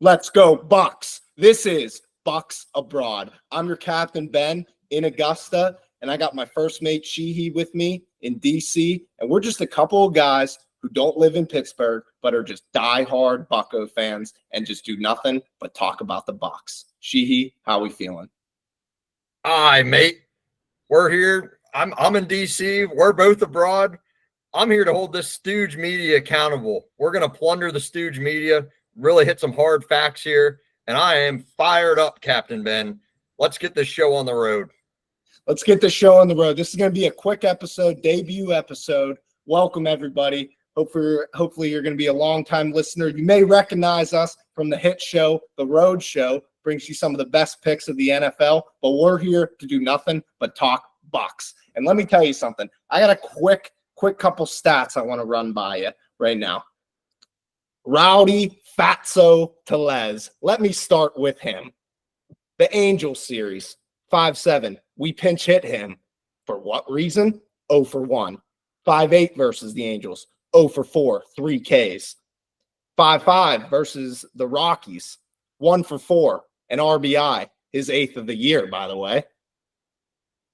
Let's go, Bucs. This is Bucs Abroad. I'm your captain, Ben, in Augusta, and I got my first mate, Sheehy, with me in D.C., and we're just a couple of guys who don't live in Pittsburgh, but are just diehard Bucco fans and just do nothing but talk about the Bucs. Sheehy, how we feeling? Hi, mate. We're here. I'm in D.C. We're both abroad. I'm here to hold this stooge media accountable. We're going to plunder the stooge media, really hit some hard facts here, and I am fired up, Captain Ben. Let's get this show on the road. Let's get the show on the road. This is going to be a quick episode, debut episode. Welcome, everybody. Hopefully you're going to be a long-time listener. You may recognize us from the hit show, The Road Show. Brings you some of the best picks of the NFL, but we're here to do nothing but talk Bucs. And let me tell you something. I got a quick couple stats I want to run by you right now. Rowdy Fatso Tellez. Let me start with him. The Angels series, 5-7. We pinch hit him. For what reason? 0 for 1. 5-8 versus the Angels. 0 for 4. 3 Ks. 5-5 versus the Rockies. 1 for 4. An RBI. His 8th of the year, by the way.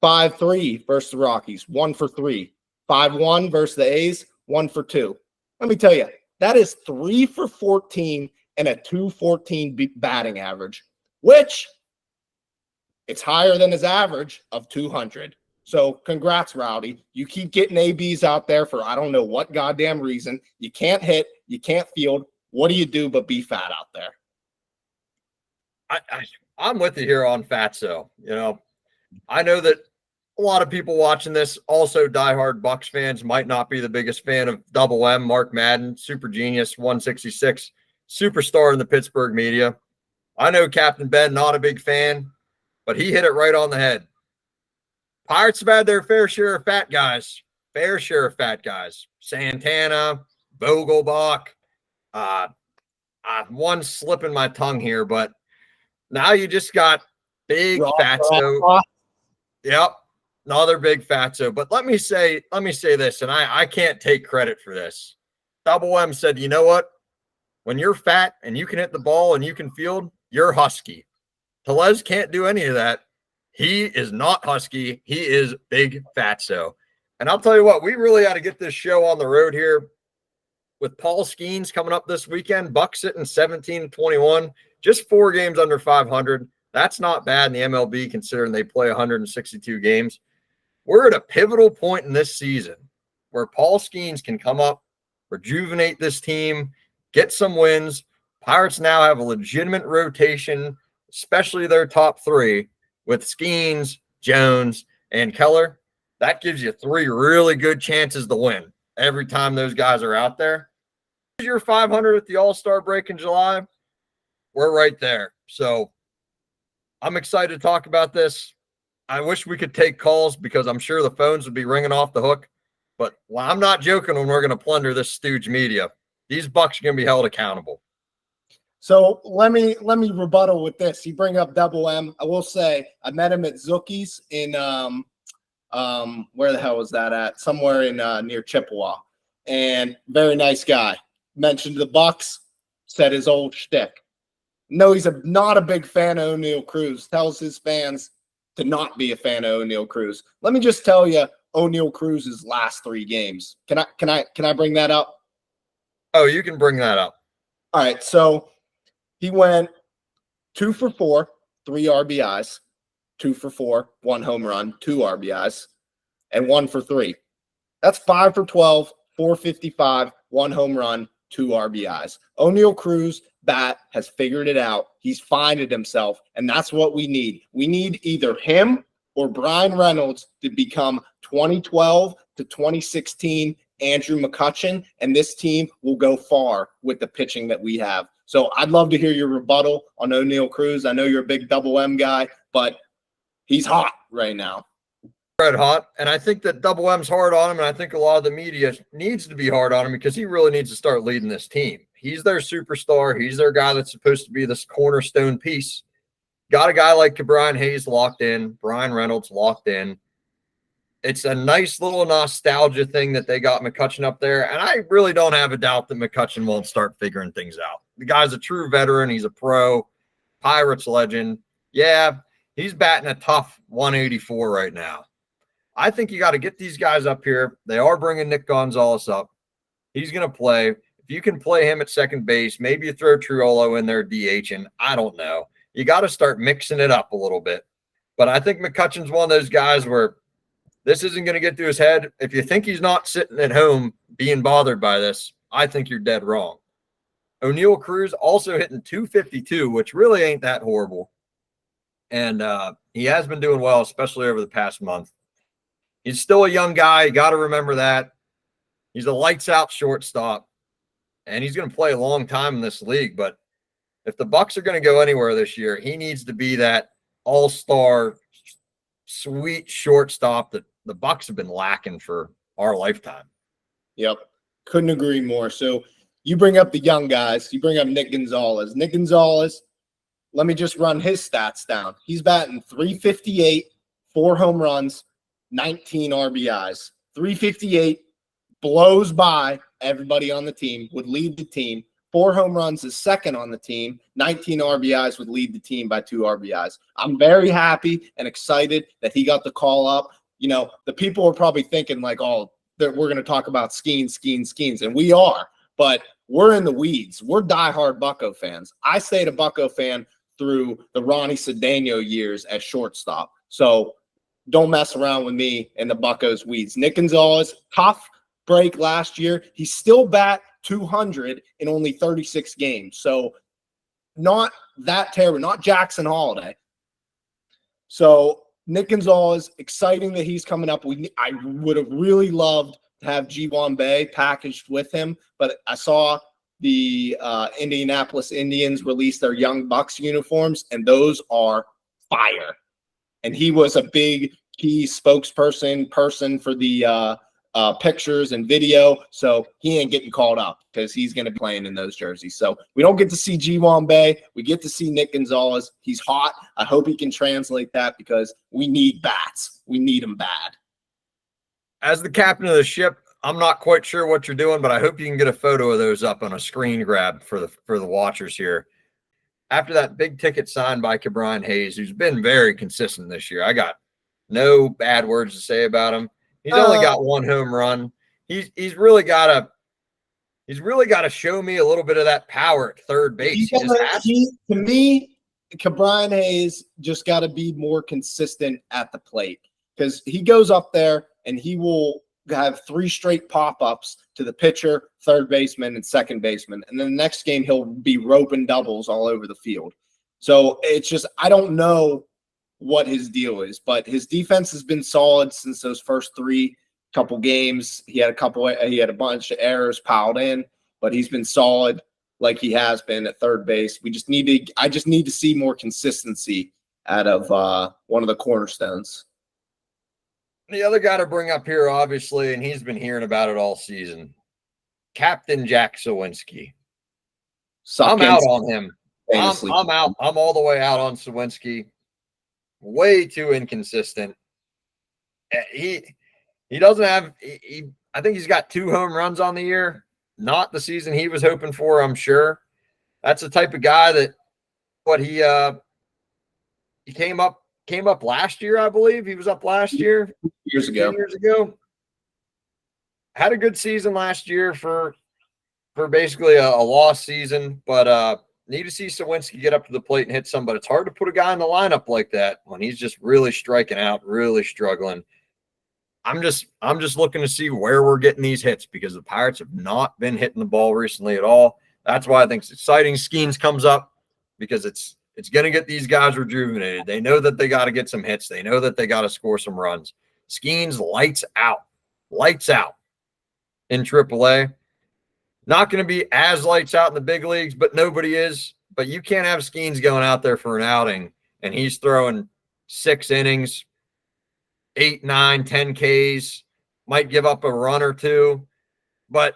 5-3 versus the Rockies. 1 for 3. 5-1 versus the A's. 1 for 2. Let me tell you, that is 3 for 14 and a 214 batting average, which it's higher than his average of 200. So congrats, Rowdy. You keep getting ABs out there for I don't know what goddamn reason. You can't hit. You can't field. What do you do but be fat out there? I'm with you here on Fatso. You know, I know that a lot of people watching this, also diehard Bucs fans, might not be the biggest fan of Double M, Mark Madden, super genius, 166, superstar in the Pittsburgh media. I know Captain Ben, not a big fan, but he hit it right on the head. Pirates have had their fair share of fat guys. Santana, Vogelbach. One slipping my tongue here, but now you just got big Fatso. Yep. Another big Fatso. But let me say this, and I can't take credit for this. Double M said, you know what? When you're fat and you can hit the ball and you can field, you're husky. Tellez can't do any of that. He is not husky. He is big Fatso. And I'll tell you what, we really ought to get this show on the road here with Paul Skenes coming up this weekend. Bucs sitting 17-21, just 4 games under 500. That's not bad in the MLB considering they play 162 games. We're at a pivotal point in this season where Paul Skenes can come up, rejuvenate this team, get some wins. Pirates now have a legitimate rotation, especially their top 3 with Skenes, Jones, and Keller. That gives you 3 really good chances to win every time those guys are out there. You're 500 at the All-Star break in July. We're right there. So I'm excited to talk about this. I wish we could take calls because I'm sure the phones would be ringing off the hook. But I'm not joking when we're going to plunder this stooge media. These Bucs are going to be held accountable. So let me rebuttal with this. You bring up Double M. I will say I met him at Zookie's in where the hell was that at? Somewhere in near Chippewa. And very nice guy. Mentioned the Bucs, said his old shtick. No, he's not a big fan of O'Neal Cruz. Tells his fans to not be a fan of O'Neal Cruz. Let me just tell you O'Neal Cruz's last 3 games. Can I bring that up? Oh, you can bring that up. All right, so he went 2 for 4, 3 RBIs, 2 for 4, 1 home run, 2 RBIs, and 1 for 3. That's 5 for 12, 455, 1 home run, 2 RBIs. O'Neal Cruz bat has figured it out. He's finding himself, and that's what we need. We need either him or Brian Reynolds to become 2012 to 2016 Andrew McCutchen, and this team will go far with the pitching that we have. So I'd love to hear your rebuttal on O'Neal Cruz. I know you're a big Double M guy, but he's hot right now. Red hot, and I think that Double M's hard on him, and I think a lot of the media needs to be hard on him because he really needs to start leading this team. He's their superstar. He's their guy that's supposed to be this cornerstone piece. Got a guy like Brian Hayes locked in, Brian Reynolds locked in. It's a nice little nostalgia thing that they got McCutchen up there, and I really don't have a doubt that McCutchen won't start figuring things out. the guy's a true veteran. He's a pro, Pirates legend. Yeah, he's batting a tough 184 right now. I think you got to get these guys up here. They are bringing Nick Gonzalez up. He's going to play. If you can play him at second base, maybe you throw Triolo in there DH, and I don't know. You got to start mixing it up a little bit. But I think McCutcheon's one of those guys where this isn't going to get to his head. If you think he's not sitting at home being bothered by this, I think you're dead wrong. O'Neal Cruz also hitting 252, which really ain't that horrible. And he has been doing well, especially over the past month. He's still a young guy. You got to remember that. He's a lights-out shortstop, and he's going to play a long time in this league. But if the Bucs are going to go anywhere this year, he needs to be that all-star, sweet shortstop that the Bucs have been lacking for our lifetime. Yep, couldn't agree more. So you bring up the young guys. You bring up Nick Gonzalez. Nick Gonzalez, let me just run his stats down. He's batting .358, 4 home runs, 19 RBIs. 358 blows by everybody on the team, would lead the team. 4 home runs is second on the team. 19 RBIs would lead the team by 2 RBIs. I'm very happy and excited that he got the call up. You know, the people are probably thinking like, oh, that we're going to talk about Skenes, and we are, but we're in the weeds. We're diehard Bucco fans. I stayed a Bucco fan through the Ronnie Cedeno years at shortstop. So don't mess around with me in the Buccos weeds. Nick Gonzalez, tough break last year. He still bat 200 in only 36 games. So not that terrible, not Jackson Holiday. So Nick Gonzalez, exciting that he's coming up. I would have really loved to have Ji-Hwan Bae packaged with him, but I saw the Indianapolis Indians release their Young Bucks uniforms, and those are fire. And he was a big key person for the pictures and video, so he ain't getting called up because he's going to be playing in those jerseys. So we don't get to see Ji-Hwan Bae. We get to see Nick Gonzalez. He's hot. I hope he can translate that because we need bats. We need them bad. As the captain of the ship, I'm not quite sure what you're doing, but I hope you can get a photo of those up on a screen grab for the watchers here. After that big ticket signed by Ke'Bryan Hayes, who's been very consistent this year, I got no bad words to say about him. He's only got 1 home run. He's really got to show me a little bit of that power at third base. To me, Ke'Bryan Hayes just got to be more consistent at the plate because he goes up there and he will have 3 straight pop-ups to the pitcher, third baseman, and second baseman. And then the next game, he'll be roping doubles all over the field. So it's just, I don't know what his deal is, but his defense has been solid since those first 3 couple games. He had a bunch of errors piled in, but he's been solid like he has been at third base. I just need to see more consistency out of one of the cornerstones. The other guy to bring up here, obviously, and he's been hearing about it all season, Captain Jack Sawinski. I'm out on him. I'm out. I'm all the way out on Sawinski. Way too inconsistent. He doesn't have I think he's got 2 home runs on the year. Not the season he was hoping for, I'm sure. That's the type of guy that he came up last year, I believe. He was up last year. Years ago. Had a good season last year for basically a lost season, but need to see Sawinski get up to the plate and hit some, but it's hard to put a guy in the lineup like that when he's just really striking out, really struggling. I'm just looking to see where we're getting these hits because the Pirates have not been hitting the ball recently at all. That's why I think it's exciting. Skenes comes up because it's going to get these guys rejuvenated. They know that they got to get some hits. They know that they got to score some runs. Skenes lights out in AAA. Not going to be as lights out in the big leagues, but nobody is. But you can't have Skenes going out there for an outing, and he's throwing 6 innings, 8, 9, 10 Ks, might give up a run or 2. But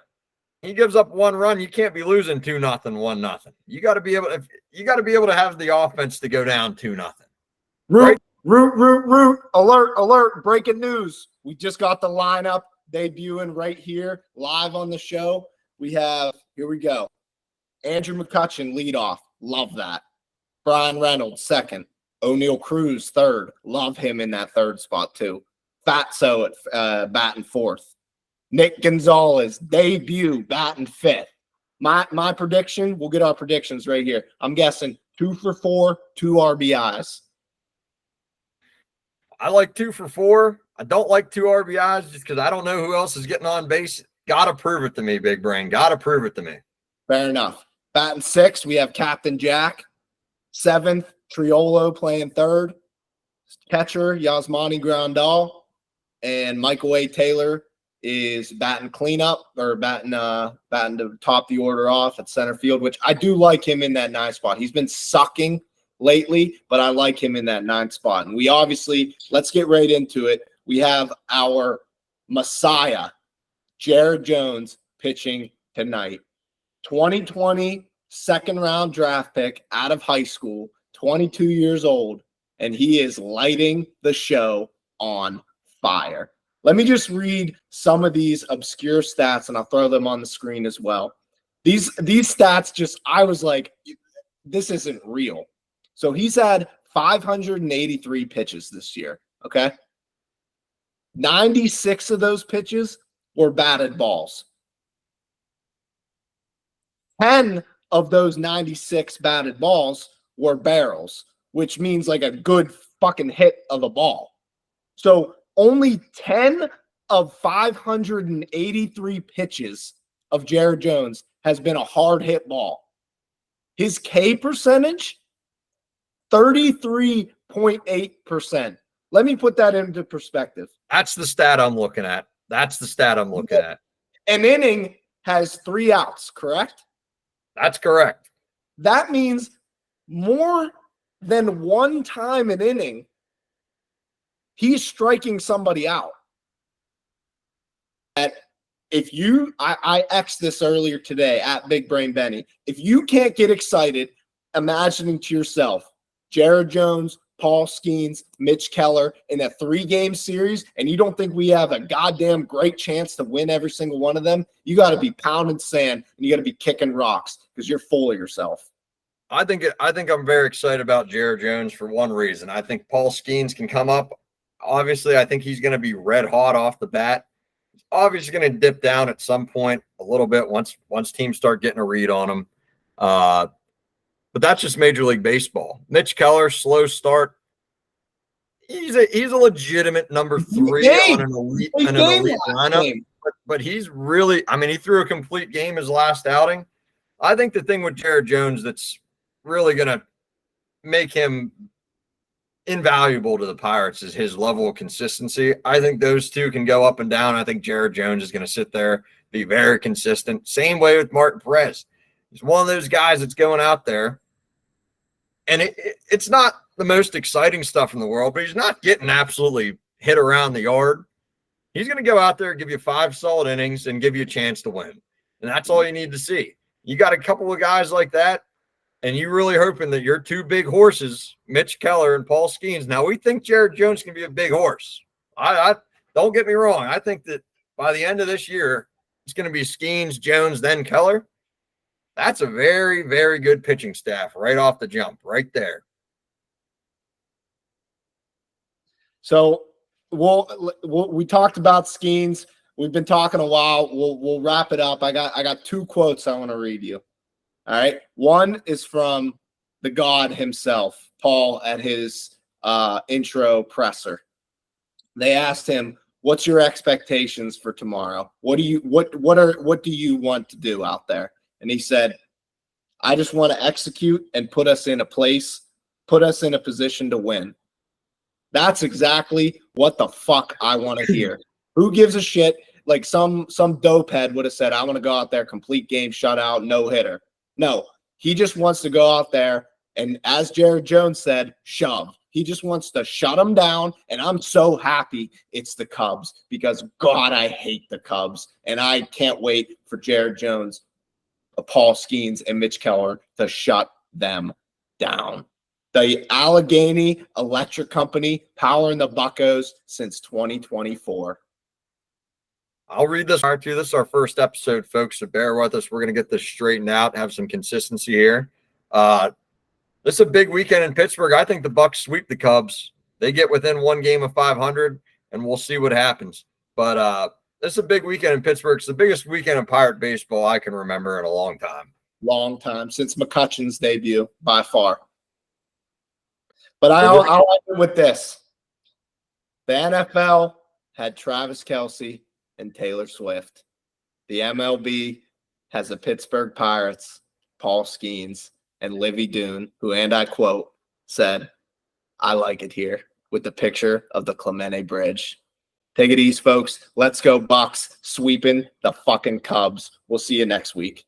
he gives up 1 run. You can't be losing 2-0, 1-0. You got to be able to have the offense to go down 2-0. Root. Alert. Breaking news. We just got the lineup debuting right here live on the show. We have, here we go. Andrew McCutchen, leadoff. Love that. Brian Reynolds, second. O'Neal Cruz, third. Love him in that third spot, too. Fatso at batting fourth. Nick Gonzalez, debut, batting fifth. My prediction, we'll get our predictions right here. I'm guessing 2 for 4, 2 RBIs. I like 2 for 4. I don't like 2 RBIs just because I don't know who else is getting on base. Got to prove it to me, Big Brain. Got to prove it to me. Fair enough. Batting sixth, we have Captain Jack. Seventh, Triolo playing third. Catcher, Yasmani Grandal. And Michael A. Taylor is batting cleanup or batting to top the order off at center field, which I do like him in that 9th spot. He's been sucking lately, but I like him in that 9th spot. And we obviously, let's get right into it. We have our Messiah, Jared Jones, pitching tonight. 2020 second-round draft pick out of high school, 22 years old, and he is lighting the show on fire. Let me just read some of these obscure stats, and I'll throw them on the screen as well. These stats just, I was like, this isn't real. So he's had 583 pitches this year, okay? 96 of those pitches were batted balls. 10 of those 96 batted balls were barrels, which means like a good fucking hit of a ball. So only 10 of 583 pitches of Jared Jones has been a hard hit ball. His K percentage, 33.8%. Let me put that into perspective. That's the stat I'm looking at. An inning has 3 outs, correct? That's correct. That means more than one time an inning, he's striking somebody out. I X'd this earlier today at Big Brain Benny. If you can't get excited imagining to yourself Jared Jones, Paul Skenes, Mitch Keller in a 3-game series, and you don't think we have a goddamn great chance to win every single one of them, you got to be pounding sand and you got to be kicking rocks because you're full of yourself. I think I'm very excited about Jared Jones for one reason. I think Paul Skenes can come up. Obviously, I think he's going to be red hot off the bat. He's obviously going to dip down at some point a little bit once teams start getting a read on him. But that's just Major League Baseball. Mitch Keller, slow start. He's a legitimate number 3 on an elite lineup. But he's really, I mean, he threw a complete game his last outing. I think the thing with Jared Jones that's really going to make him invaluable to the Pirates is his level of consistency. I think those two can go up and down. I think Jared Jones is going to sit there, be very consistent. Same way with Martin Perez. He's one of those guys that's going out there, and it's not the most exciting stuff in the world, but he's not getting absolutely hit around the yard. He's going to go out there, give you 5 solid innings, and give you a chance to win. And that's all you need to see. You got a couple of guys like that, and you're really hoping that your 2 big horses, Mitch Keller and Paul Skenes. Now, we think Jared Jones can be a big horse. I don't get me wrong. I think that by the end of this year, it's going to be Skenes, Jones, then Keller. That's a very, very good pitching staff right off the jump, right there. So we talked about Skenes. We've been talking a while. We'll wrap it up. I got 2 quotes I want to read you. All right. One is from the God himself, Paul, at his intro presser. They asked him, "What's your expectations for tomorrow? What do you want to do out there?" And he said, "I just want to execute and put us in a position to win." That's exactly what the fuck I want to hear. Who gives a shit? Like some dopehead would have said, "I want to go out there, complete game, shutout, no hitter." No, he just wants to go out there and, as Jared Jones said, shove. He just wants to shut them down, and I'm so happy it's the Cubs because, God, I hate the Cubs, and I can't wait for Jared Jones, Paul Skenes, and Mitch Keller to shut them down. The Allegheny Electric Company powering the Buccos since 2024. I'll read this part too. This is our first episode, folks, so bear with us. We're going to get this straightened out, have some consistency here. This is a big weekend in Pittsburgh. I think the Bucs sweep the Cubs. They get within one game of 500, and we'll see what happens. But this is a big weekend in Pittsburgh. It's the biggest weekend in Pirate baseball I can remember in a long time. Long time, since McCutcheon's debut, by far. But I'll like it with this. The NFL had Travis Kelce and Taylor Swift. The MLB has the Pittsburgh Pirates, Paul Skenes, and Livy Dune, who, and I quote, said, "I like it here," with the picture of the Clemente Bridge. Take it easy, folks. Let's go Bucs, sweeping the fucking Cubs. We'll see you next week.